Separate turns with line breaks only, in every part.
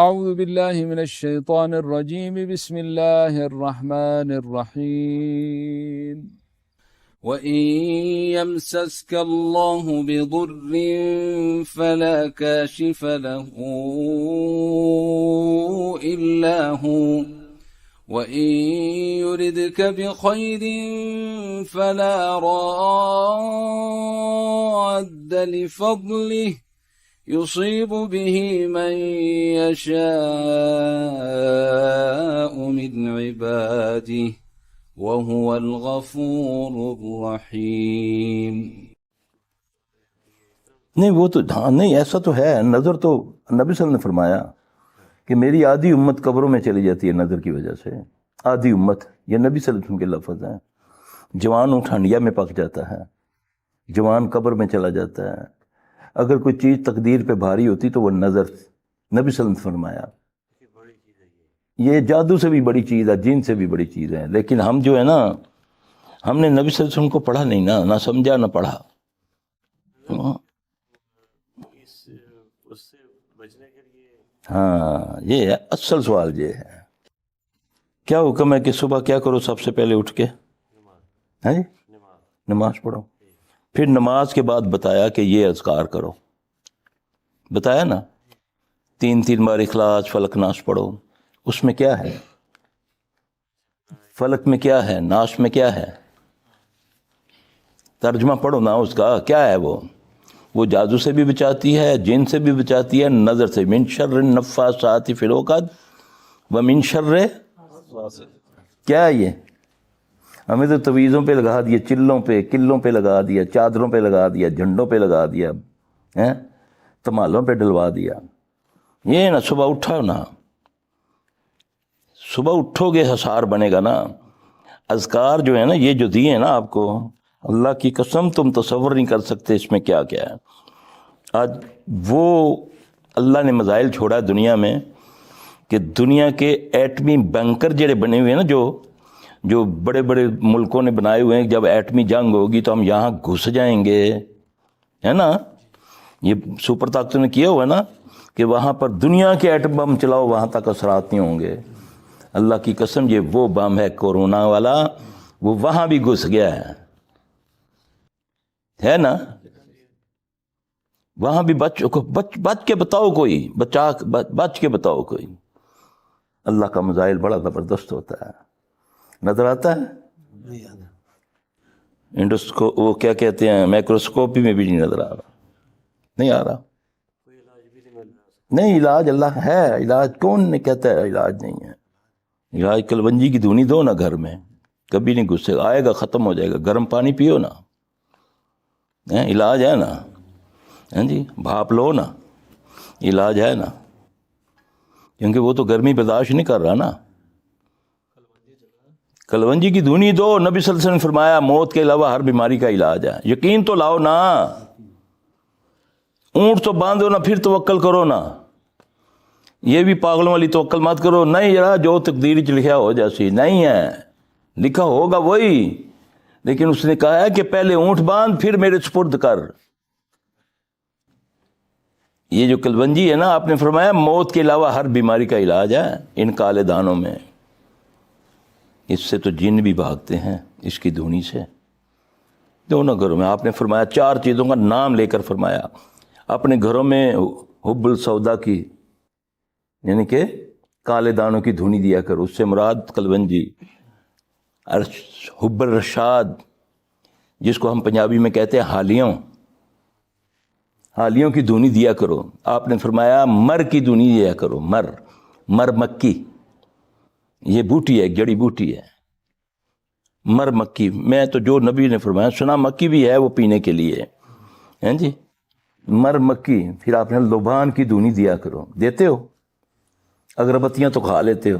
أعوذ بالله من الشيطان الرجيم بسم الله الرحمن الرحيم وإن يمسسك الله بضر فلا كاشف له إلا هو وإن يردك بخير فلا راد لفضله يصيب به من يشاء من عباده وهو الغفور الرحيم۔
نہیں وہ تو ہاں نہیں ایسا تو ہے، نظر تو نبی صلی اللہ علیہ وسلم نے فرمایا کہ میری آدھی امت قبروں میں چلی جاتی ہے نظر کی وجہ سے۔ آدھی امت، یہ نبی صلی اللہ علیہ وسلم کے لفظ ہیں۔ جوان اونٹ ہنڈیا میں پک جاتا ہے، جوان قبر میں چلا جاتا ہے۔ اگر کوئی چیز تقدیر پہ بھاری ہوتی تو وہ نظر، نبی صلی اللہ علیہ وسلم نے فرمایا یہ جادو سے بھی بڑی چیز ہے، جن سے بھی بڑی چیز ہے۔ لیکن ہم جو ہے نا، ہم نے نبی صلی اللہ علیہ وسلم کو پڑھا نہیں نا، نہ سمجھا نہ پڑھا۔ ہاں یہ ہے اصل سوال، یہ ہے کیا حکم ہے کہ صبح کیا کرو؟ سب سے پہلے اٹھ کے ہاں جی نماز پڑھو، پھر نماز کے بعد بتایا کہ یہ اذکار کرو، بتایا نا 3 بار اخلاص فلق ناس پڑھو۔ اس میں کیا ہے؟ فلق میں کیا ہے؟ ناس میں کیا ہے؟ ترجمہ پڑھو نا اس کا، کیا ہے وہ جادو سے بھی بچاتی ہے، جن سے بھی بچاتی ہے، نظر سے۔ من شر النفاثات فی العقد ومن شر، کیا ہے یہ؟ ہمیں تو تویزوں پہ لگا دیا، چلوں پہ قلوں پہ لگا دیا، چادروں پہ لگا دیا، جھنڈوں پہ لگا دیا، تمالوں پہ ڈلوا دیا۔ یہ نا صبح اٹھو نا، صبح اٹھو گے حصار بنے گا نا۔ اذکار جو ہے نا، یہ جو دیے ہیں نا آپ کو، اللہ کی قسم تم تصور نہیں کر سکتے اس میں کیا کیا ہے۔ آج وہ اللہ نے مزائل چھوڑا ہے دنیا میں کہ دنیا کے ایٹمی بنکر جڑے بنے ہوئے ہیں نا، جو بڑے بڑے ملکوں نے بنائے ہوئے ہیں، جب ایٹمی جنگ ہوگی تو ہم یہاں گھس جائیں گے، ہے نا؟ یہ سپر طاقتوں نے کیا ہوا ہے نا کہ وہاں پر دنیا کے ایٹم بم چلاؤ، وہاں تک اثرات نہیں ہوں گے۔ اللہ کی قسم یہ وہ بم ہے کورونا والا، وہ وہاں بھی گھس گیا ہے نا؟ وہاں بھی بچ کے بتاؤ، کوئی بچ کے بتاؤ کوئی۔ اللہ کا مزائل بڑا زبردست ہوتا ہے، نظر آتا ہے؟ وہ کیا کہتے ہیں، مائکروسکوپی میں بھی نہیں نظر آ رہا، نہیں آ رہا۔ نہیں علاج اللہ ہے، علاج کون نے کہتا ہے علاج نہیں ہے؟ علاج کلونجی کی دھونی دو نا گھر میں، کبھی نہیں گھسے گا، آئے گا ختم ہو جائے گا۔ گرم پانی پیو نا، علاج ہے نا، ہاں جی بھاپ لو نا، علاج ہے نا، کیونکہ وہ تو گرمی برداشت نہیں کر رہا نا۔ کلونجی کی دھونی دو، نبی صلی اللہ علیہ وسلم نے فرمایا موت کے علاوہ ہر بیماری کا علاج ہے۔ یقین تو لاؤ نا، اونٹ تو باندھو نا، پھر توکل کرو نا۔ یہ بھی پاگلوں والی توکل مت کرو، نہیں یار جو تقدیر چ لکھا ہو جیسی نہیں ہے، لکھا ہوگا وہی، لیکن اس نے کہا ہے کہ پہلے اونٹ باندھ پھر میرے سپرد کر۔ یہ جو کلونجی ہے نا، آپ نے فرمایا موت کے علاوہ ہر بیماری کا علاج ہے ان کالے دانوں میں۔ اس سے تو جن بھی بھاگتے ہیں، اس کی دھونی سے۔ دونوں گھروں میں آپ نے فرمایا 4 چیزوں کا نام لے کر فرمایا، اپنے گھروں میں حب السودا کی، یعنی کہ کالے دانوں کی دھونی دیا کرو، اس سے مراد کلونجی۔ حب الرشاد، جس کو ہم پنجابی میں کہتے ہیں حالیوں کی دھونی دیا کرو۔ آپ نے فرمایا مر کی دھونی دیا کرو، مر مکی، یہ بوٹی ہے، جڑی بوٹی ہے مر مکی۔ میں تو جو نبی نے فرمایا سنا مکی بھی ہے وہ پینے کے لیے، ہیں جی مر مکی۔ پھر آپ نے لبان کی دھونی دیا کرو، دیتے ہو؟ اگربتیاں تو کھا لیتے ہو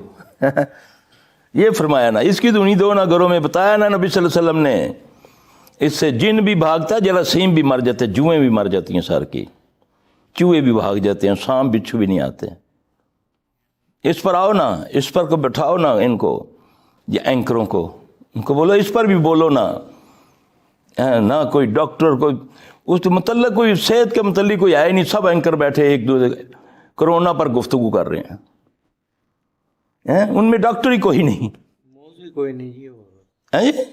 یہ فرمایا نا، اس کی دھونی دو نا گھروں میں، بتایا نا نبی صلی اللہ علیہ وسلم نے۔ اس سے جن بھی بھاگتا ہے، جراثیم بھی مر جاتے، جوئیں بھی مر جاتی ہیں، سر کی چوہے بھی بھاگ جاتے ہیں، سانپ بچھو بھی نہیں آتے۔ اس پر آؤ نا، اس پر کو بٹھاؤ نا، ان کو یہ اینکروں کو، ان کو بولو اس پر بھی بولو نا۔ نہ کوئی ڈاکٹر، کوئی اس متعلق، کوئی صحت کے متعلق کوئی آئے نہیں، سب اینکر بیٹھے ایک دوسرے، کرونا پر گفتگو کر رہے ہیں، ان میں ڈاکٹر ہی کوئی نہیں،
موضوع کوئی نہیں جی،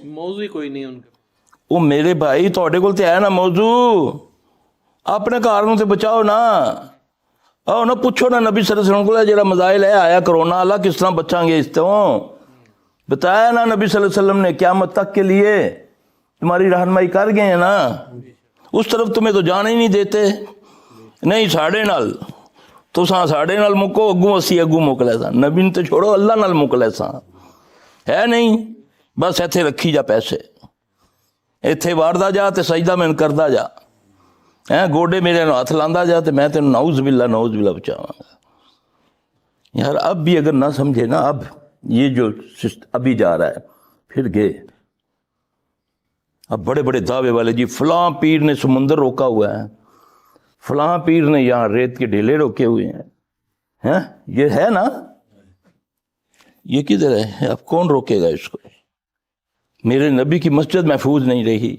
موضوع کوئی نہیں ان کے۔
وہ میرے بھائی تھوڑے کول تے ہے نا موضوع، اپنے کاروں سے بچاؤ نا، آؤ نہ پوچھو نا نبی صلی اللہ علیہ وسلم کو جڑا مزائل ہے آیا کرونا اللہ کس طرح بچاں گے اس تو بتایا نا نبی صلی اللہ علیہ وسلم نے، قیامت تک کے لیے تمہاری رہنمائی کر گئے ہیں نا، اس طرف تمہیں تو جانے ہی نہیں دیتے، نہیں ساڑے نال تو ساڑے نال مکو، اگوں اسی اگوں موکلے سا، نبی نے تو چھوڑو اللہ نال موکلے سا، ہے نہیں بس ایتھے رکھی جا پیسے، ایتھے واردا جا تے سجدہ میں کردا جا، گوڈے میرے نو ہاتھ لاندا جا تے میں تینوں نعوذ باللہ بچاواں گا۔ یار اب بھی اگر نہ سمجھے نا، اب یہ جو ابھی جا رہا ہے پھر گئے، اب بڑے بڑے دعوے والے جی فلاں پیر نے سمندر روکا ہوا ہے، فلاں پیر نے یہاں ریت کے ڈھیلے روکے ہوئے ہیں، یہ ہے نا، یہ کدھر ہے؟ اب کون روکے گا اس کو؟ میرے نبی کی مسجد محفوظ نہیں رہی،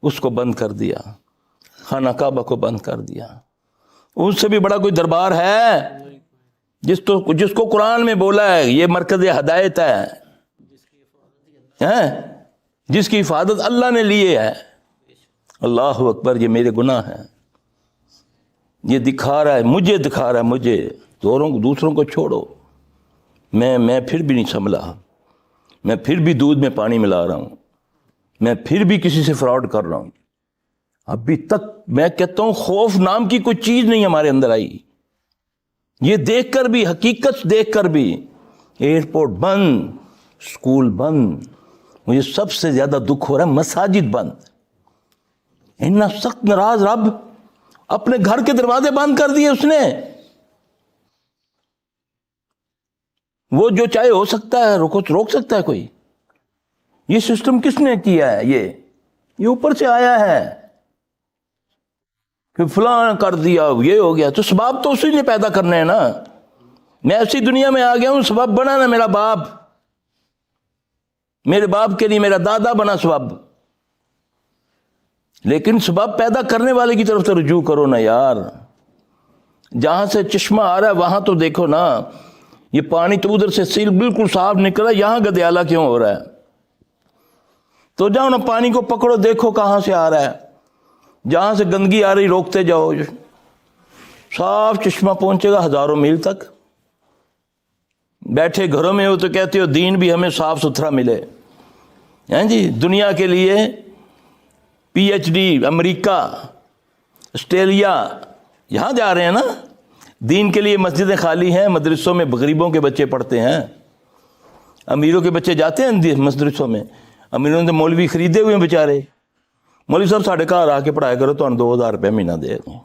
اس کو بند کر دیا، خانہ کعبہ کو بند کر دیا، اس سے بھی بڑا کوئی دربار ہے جس کو قرآن میں بولا ہے یہ مرکز ہدایت ہے، جس کی حفاظت اللہ نے لیے ہے؟ اللہ اکبر، یہ میرے گناہ ہیں، یہ دکھا رہا ہے مجھے، دکھا رہا ہے مجھے، دوسروں کو چھوڑو، میں پھر بھی نہیں سنبھلا، میں پھر بھی دودھ میں پانی ملا رہا ہوں، میں پھر بھی کسی سے فراڈ کر رہا ہوں، ابھی تک میں کہتا ہوں خوف نام کی کوئی چیز نہیں ہمارے اندر آئی، یہ دیکھ کر بھی، حقیقت دیکھ کر بھی، ایئرپورٹ بند، اسکول بند، مجھے سب سے زیادہ دکھ ہو رہا ہے مساجد بند، اتنا سخت ناراض رب، اپنے گھر کے دروازے بند کر دیے اس نے، وہ جو چاہے ہو سکتا ہے، روک سکتا ہے کوئی؟ یہ سسٹم کس نے کیا ہے؟ یہ اوپر سے آیا ہے کہ فلاں کر دیا، یہ ہو گیا، تو سباب تو اسی نے پیدا کرنا ہے نا، میں ایسی دنیا میں آ گیا ہوں، سبب بنا نا میرا باپ، میرے باپ کے لیے میرا دادا بنا سبب، لیکن سبب پیدا کرنے والے کی طرف سے رجوع کرو نا یار، جہاں سے چشمہ آ رہا ہے وہاں تو دیکھو نا، یہ پانی تو ادھر سے سیل بالکل صاف نکلا، یہاں گدیالہ کیوں ہو رہا ہے؟ تو جاؤ نا پانی کو پکڑو، دیکھو کہاں سے آ رہا ہے، جہاں سے گندگی آ رہی روکتے جاؤ، صاف چشمہ پہنچے گا ہزاروں میل تک۔ بیٹھے گھروں میں ہو تو کہتے ہو دین بھی ہمیں صاف ستھرا ملے، ہیں جی، دنیا کے لیے پی ایچ ڈی امریکہ آسٹریلیا یہاں جا رہے ہیں نا، دین کے لیے مسجدیں خالی ہیں، مدرسوں میں غریبوں کے بچے پڑھتے ہیں، امیروں کے بچے جاتے ہیں مدرسوں میں، امیروں نے مولوی خریدے ہوئے ہیں بیچارے، مولوی صاحب ساڑھے گھر آ کے پڑھایا کرو، تو 2000 روپے مہینہ دے گے،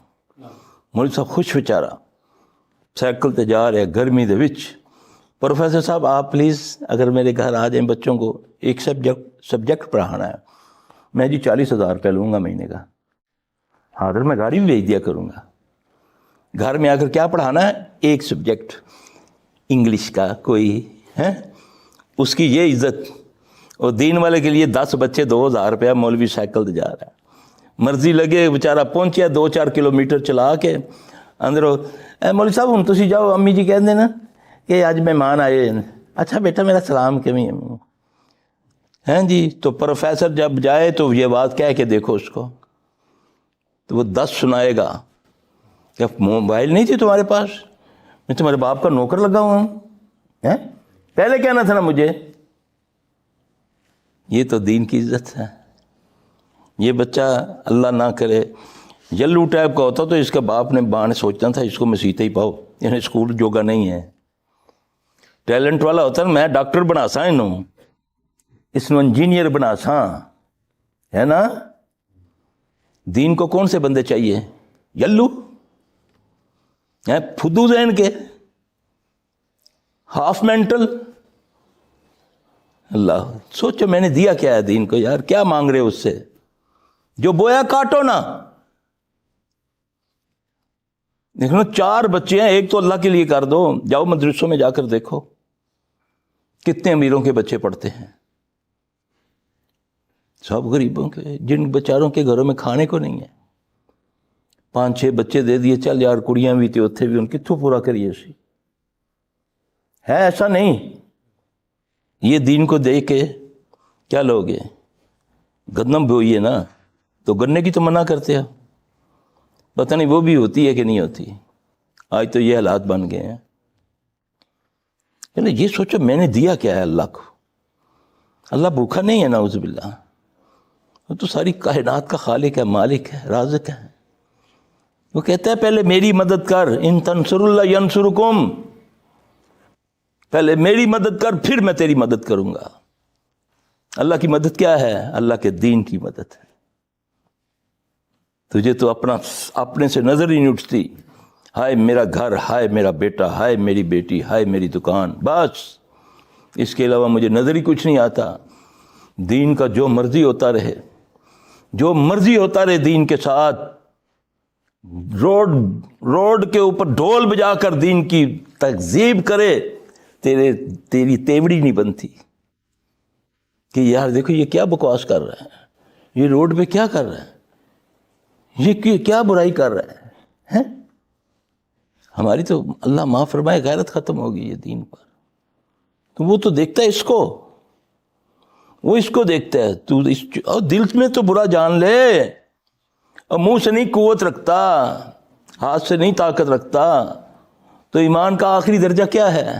مولوی صاحب خوش بیچارہ سائیکل تے جا رہے گرمی دے وچ، پروفیسر صاحب آپ پلیز اگر میرے گھر آ جائیں، بچوں کو ایک سبجیکٹ پڑھانا ہے، میں جی 40,000 روپے لوں گا مہینے کا، حاضر میں گاڑی بھی بھیج دیا کروں گا، گھر میں آ کر کیا پڑھانا ہے؟ ایک سبجیکٹ انگلش کا کوئی ہے، اس کی یہ عزت، اور دین والے کے لیے 10 بچے 2000 روپیہ، مولوی سائیکل دے جا رہا ہے، مرضی لگے بیچارہ پہنچیا 2-4 کلومیٹر چلا کے اندروں، مولوی صاحب ہوں تسی جاؤ، امی جی کہہ دینا کہ آج مہمان آئے ہیں، اچھا بیٹا میرا سلام کمی ہیں جی، تو پروفیسر جب جائے تو یہ بات کہہ کے دیکھو اس کو، تو وہ 10 سنائے گا کہ موبائل نہیں تھی تمہارے پاس، میں تمہارے باپ کا نوکر لگا ہوا ہوں، پہلے کہنا تھا نا مجھے۔ یہ تو دین کی عزت ہے۔ یہ بچہ اللہ نہ کرے یلو ٹائپ کا ہوتا تو اس کا باپ نے بانے سوچنا تھا اس کو مسیطے ہی پاؤ، انہیں اسکول جوگا نہیں ہے، ٹیلنٹ والا ہوتا ہے، میں ڈاکٹر بنا سا انہوں، اس نو انجینئر بنا سا، ہے نا۔ دین کو کون سے بندے چاہیے؟ یلو پھدو ذہن کے، ہاف مینٹل۔ اللہ سوچو میں نے دیا کیا ہے دین کو یار، کیا مانگ رہے ہو اس سے؟ جو بویا کاٹو نا۔ دیکھو 4 بچے ہیں، ایک تو اللہ کے لیے کر دو، جاؤ مدرسوں میں جا کر دیکھو کتنے امیروں کے بچے پڑھتے ہیں، سب غریبوں کے، جن بیچاروں کے گھروں میں کھانے کو نہیں ہے۔ 5-6 بچے دے دیے, چل یار کڑیاں بھی تھے اتنے بھی, ان کتوں پورا کریے سی. ہے ایسا نہیں. یہ دین کو دے کے کیا لوگے, گندم بوئیے نا, تو گنے کی تو منع کرتے ہیں, پتہ نہیں وہ بھی ہوتی ہے کہ نہیں ہوتی. آج تو یہ حالات بن گئے ہیں. یعنی یہ سوچو میں نے دیا کیا ہے اللہ کو. اللہ بھوکا نہیں ہے نعوذ باللہ, وہ تو ساری کائنات کا خالق ہے, مالک ہے, رازق ہے. وہ کہتا ہے پہلے میری مدد کر, ان تنصر اللہ ینصرکم, پہلے میری مدد کر پھر میں تیری مدد کروں گا. اللہ کی مدد کیا ہے؟ اللہ کے دین کی مدد ہے. تجھے تو اپنے سے نظر ہی نہیں اٹھتی. ہائے میرا گھر, ہائے میرا بیٹا, ہائے میری بیٹی, ہائے میری دکان, بس اس کے علاوہ مجھے نظر ہی کچھ نہیں آتا. دین کا جو مرضی ہوتا رہے, جو مرضی ہوتا رہے دین کے ساتھ. روڈ کے اوپر ڈھول بجا کر دین کی تکذیب کرے, تیری تیوڑی نہیں بنتی کہ یار دیکھو یہ کیا بکواس کر رہا ہے, یہ روڈ پہ کیا کر رہا ہے, یہ کیا برائی کر رہا ہے. ہماری تو اللہ معاف فرمائے غیرت ختم ہوگی یہ دین پر. تو وہ تو دیکھتا ہے اس کو, وہ اس کو دیکھتا ہے. تو اور دل میں تو برا جان لے, اور منہ سے نہیں قوت رکھتا, ہاتھ سے نہیں طاقت رکھتا, تو ایمان کا آخری درجہ کیا ہے؟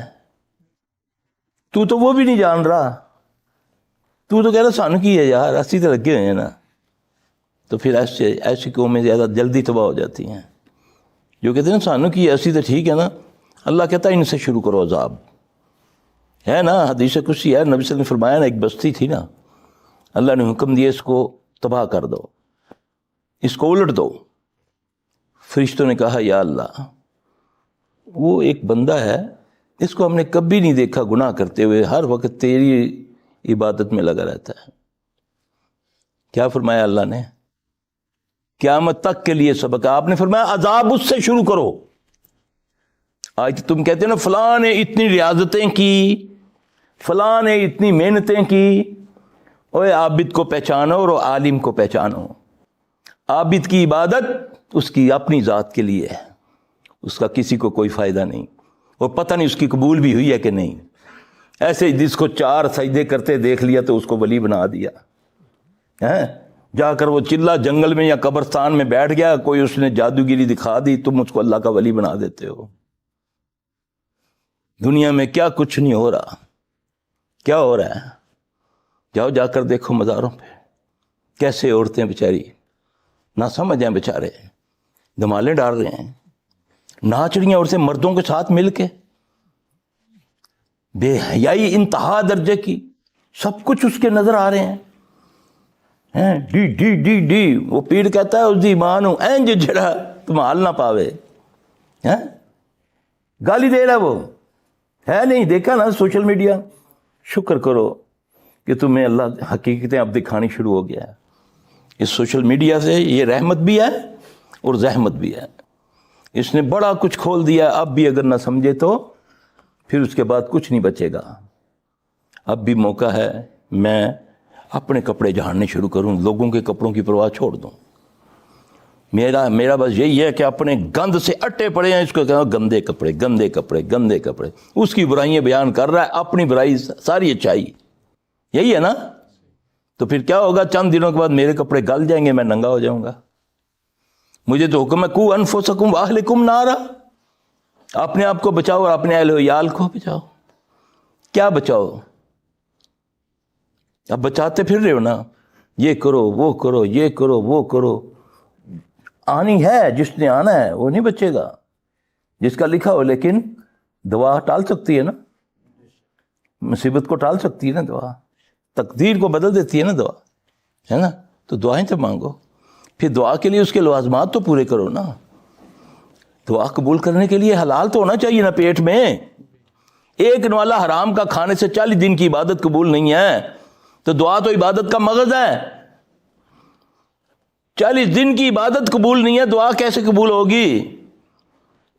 تو وہ بھی نہیں جان رہا. تو کہہ رہا سانو کی ہے یار, اسی تو لگے ہوئے ہیں نا. تو پھر ایسی قومیں زیادہ جلدی تباہ ہو جاتی ہیں جو کہتے ہیں سانو کی ایسی تو ٹھیک ہے نا. اللہ کہتا ہے ان سے شروع کرو عذاب. ہے نا حدیث قدسی ہے, نبی صلی اللہ علیہ وسلم نے فرمایا نا, ایک بستی تھی نا, اللہ نے حکم دیا اس کو تباہ کر دو, اس کو الٹ دو. فرشتوں نے کہا یا اللہ وہ ایک بندہ ہے, اس کو ہم نے کبھی نہیں دیکھا گناہ کرتے ہوئے, ہر وقت تیری عبادت میں لگا رہتا ہے. کیا فرمایا اللہ نے؟ قیامت تک کے لیے سبق. آپ نے فرمایا عذاب اس سے شروع کرو. آج تم کہتے ہیں نا فلاں نے اتنی ریاضتیں کی, فلاں نے اتنی محنتیں کی. اوے عابد کو پہچانو اور عالم کو پہچانو. عابد کی عبادت اس کی اپنی ذات کے لیے ہے, اس کا کسی کو کوئی فائدہ نہیں, اور پتہ نہیں اس کی قبول بھی ہوئی ہے کہ نہیں. ایسے جس کو 4 سجدے کرتے دیکھ لیا تو اس کو ولی بنا دیا. جا کر وہ چلا جنگل میں یا قبرستان میں بیٹھ گیا, کوئی اس نے جادوگیری دکھا دی, تم اس کو اللہ کا ولی بنا دیتے ہو. دنیا میں کیا کچھ نہیں ہو رہا. کیا ہو رہا ہے؟ جاؤ جا کر دیکھو مزاروں پہ کیسے عورتیں بیچاری نہ سمجھ ہیں, بیچارے دھمالیں ڈال رہے ہیں, ناچ رہی ہیں عورتیں مردوں کے ساتھ مل کے. بے حیائی انتہا درجے کی, سب کچھ اس کے نظر آ رہے ہیں. ڈی ڈی ڈی ڈی وہ پیر کہتا ہے اس دی ماں نو اینج جڑا تمہال نہ پاوے. گالی دے رہا وہ ہے نہیں. دیکھا نا سوشل میڈیا. شکر کرو کہ تمہیں اللہ حقیقتیں اب دکھانی شروع ہو گیا ہے. اس سوشل میڈیا سے یہ رحمت بھی ہے اور زحمت بھی ہے. اس نے بڑا کچھ کھول دیا. اب بھی اگر نہ سمجھے تو پھر اس کے بعد کچھ نہیں بچے گا. اب بھی موقع ہے میں اپنے کپڑے جھاڑنے شروع کروں, لوگوں کے کپڑوں کی پرواہ چھوڑ دوں. میرا بس یہی ہے کہ اپنے گند سے اٹے پڑے ہیں, اس کو کہنا گندے کپڑے گندے کپڑے گندے کپڑے. اس کی برائیاں بیان کر رہا ہے, اپنی برائی ساری اچھائی. یہی ہے نا. تو پھر کیا ہوگا, چند دنوں کے بعد میرے کپڑے گل جائیں گے, میں ننگا ہو جاؤں گا. مجھے تو حکم ہے قو انفسکم واہلکم نارا, اپنے آپ کو بچاؤ اور اپنے اہل و عیال کو بچاؤ. کیا بچاؤ؟ اب بچاتے پھر رہے ہو نا, یہ کرو وہ کرو یہ کرو وہ کرو. آنی ہے, جس نے آنا ہے وہ نہیں بچے گا, جس کا لکھا ہو. لیکن دعا ٹال سکتی ہے نا, مصیبت کو ٹال سکتی ہے نا دعا, تقدیر کو بدل دیتی ہے نا دعا, ہے نا. تو دعائیں تو مانگو, پھر دعا کے لیے اس کے لوازمات تو پورے کرو نا. دعا قبول کرنے کے لیے حلال تو ہونا چاہیے نا پیٹ میں. ایک نوالا حرام کا کھانے سے 40 دن کی عبادت قبول نہیں ہے, تو دعا تو عبادت کا مغز ہے. 40 دن کی عبادت قبول نہیں ہے, دعا کیسے قبول ہوگی؟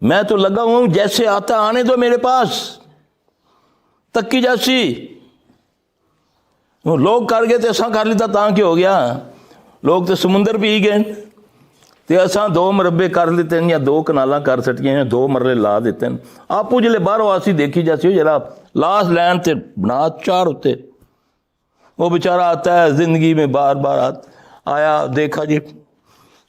میں تو لگا ہوں جیسے آتا آنے دو میرے پاس, تکی جیسی. لوگ کر گئے تو ایسا کر لیتا تاں کہ ہو گیا. لوگ تو سمندر پی گئے, تے اساں 2 مربے کر لیتے ہیں یا 2 کنالاں کر سٹیاں یا 2 مرلے لا دیتے ہیں. آپ جلے باہر آسی دیکھی جاسی ہو جرا لاس لین تے بنا 4 ہوتے. وہ بیچارہ آتا ہے زندگی میں بار بار آیا دیکھا جی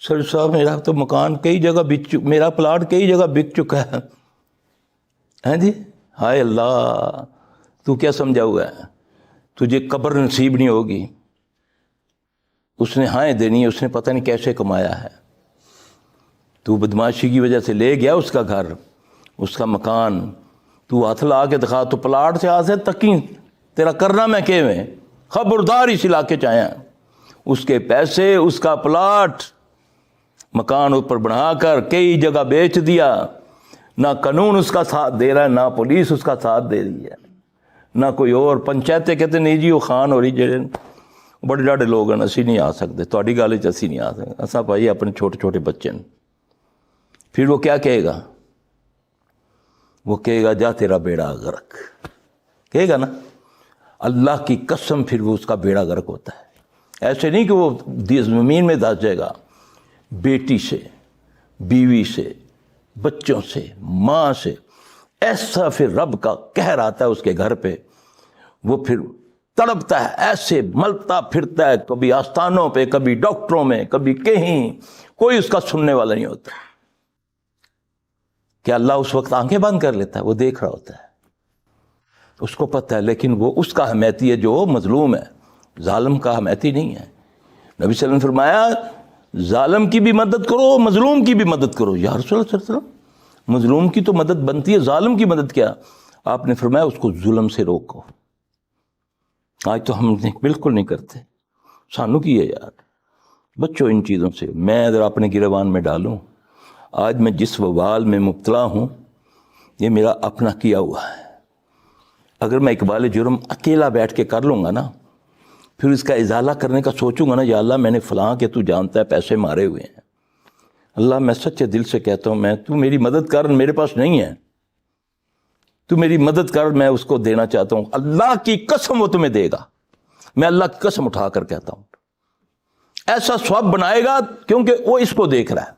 سر صاحب میرا تو مکان کئی جگہ میرا پلاٹ کئی جگہ بک چکا ہے. ہیں جی ہائے اللہ تو کیا سمجھا ہوا ہے, تجھے قبر نصیب نہیں ہوگی. اس نے ہائیں دینی ہے, اس نے پتہ نہیں کیسے کمایا ہے. تو بدماشی کی وجہ سے لے گیا اس کا گھر اس کا مکان, تو ہاتھ لا کے دکھا تو پلاٹ سے آسے تکی تیرا کرنا میں کہ میں خبردار اس علاقے چ آیا. اس کے پیسے اس کا پلاٹ مکان اوپر بنا کر کئی جگہ بیچ دیا. نہ قانون اس کا ساتھ دے رہا ہے, نہ پولیس اس کا ساتھ دے رہی ہے, نہ کوئی اور. پنچایتیں کہتے نہیں جی وہ خان ہو رہی جڑے بڑے ڈاڑے لوگ ہیں اسی نہیں آ سکتے, تھوڑی گل وچ اسی نہیں آ سکتے. اساں بھائی اپنے چھوٹے چھوٹے بچے ہیں. پھر وہ کیا کہے گا, وہ کہے گا جا تیرا بیڑا غرق, کہے گا نا. اللہ کی قسم پھر وہ اس کا بیڑا غرق ہوتا ہے. ایسے نہیں کہ وہ زمین میں دھس جائے گا. بیٹی سے, بیوی سے, بچوں سے, ماں سے ایسا پھر رب کا قہر آتا ہے اس کے گھر پہ. وہ پھر تڑپتا ہے, ایسے ملتا پھرتا ہے, کبھی آستانوں پہ, کبھی ڈاکٹروں میں, کبھی کہیں. کوئی اس کا سننے والا نہیں ہوتا. کہ اللہ اس وقت آنکھیں بند کر لیتا ہے, وہ دیکھ رہا ہوتا ہے, اس کو پتہ ہے. لیکن وہ اس کا حمیتی ہے جو مظلوم ہے, ظالم کا حمیتی نہیں ہے. نبی صلی اللہ علیہ وسلم نے فرمایا ظالم کی بھی مدد کرو, مظلوم کی بھی مدد کرو. یا رسول اللہ صلی اللہ علیہ وسلم مظلوم کی تو مدد بنتی ہے, ظالم کی مدد کیا؟ آپ نے فرمایا اس کو ظلم سے روکو. آج تو ہم بالکل نہیں کرتے. سانو کی ہے یار, بچوں ان چیزوں سے. میں اگر اپنے گریبان میں ڈالوں, آج میں جس وبال میں مبتلا ہوں یہ میرا اپنا کیا ہوا ہے. اگر میں اقبال جرم اکیلا بیٹھ کے کر لوں گا نا, پھر اس کا ازالہ کرنے کا سوچوں گا نا, یا اللہ میں نے فلاں کہ تو جانتا ہے پیسے مارے ہوئے ہیں, اللہ میں سچے دل سے کہتا ہوں تو میری مدد کر, میرے پاس نہیں ہے, تو میری مدد کر, میں اس کو دینا چاہتا ہوں. اللہ کی قسم وہ تمہیں دے گا, میں اللہ کی قسم اٹھا کر کہتا ہوں. ایسا ثواب بنائے گا کیونکہ وہ اس کو دیکھ رہا ہے.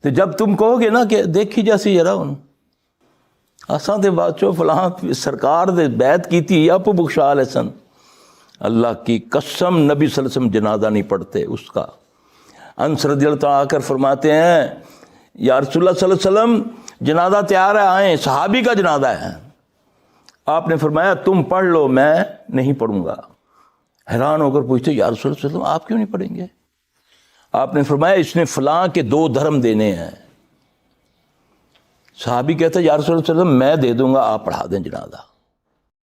تو جب تم کہو گے نا کہ دیکھی جیسی ذرا ہوں اساں دے بادشاہ فلاں سرکار دے بیعت کی تھی آپ بخشا لے سن, اللہ کی قسم نبی صلی اللہ علیہ وسلم جنازہ نہیں پڑھتے اس کا. انس رضی اللہ تعالیٰ آ کر فرماتے ہیں یا رسول اللہ صلی اللہ علیہ وسلم جنازہ تیار ہے, آئیں, صحابی کا جنازہ ہے. آپ نے فرمایا تم پڑھ لو, میں نہیں پڑھوں گا. حیران ہو کر پوچھتے یا رسول اللہ صلی اللہ علیہ وسلم آپ کیوں نہیں پڑھیں گے؟ آپ نے فرمایا اس نے فلاں کے 2 دھرم دینے ہیں. صحابی کہتا ہے یا رسول اللہ صلی اللہ علیہ وسلم میں دے دوں گا, آپ پڑھا دیں جنازہ.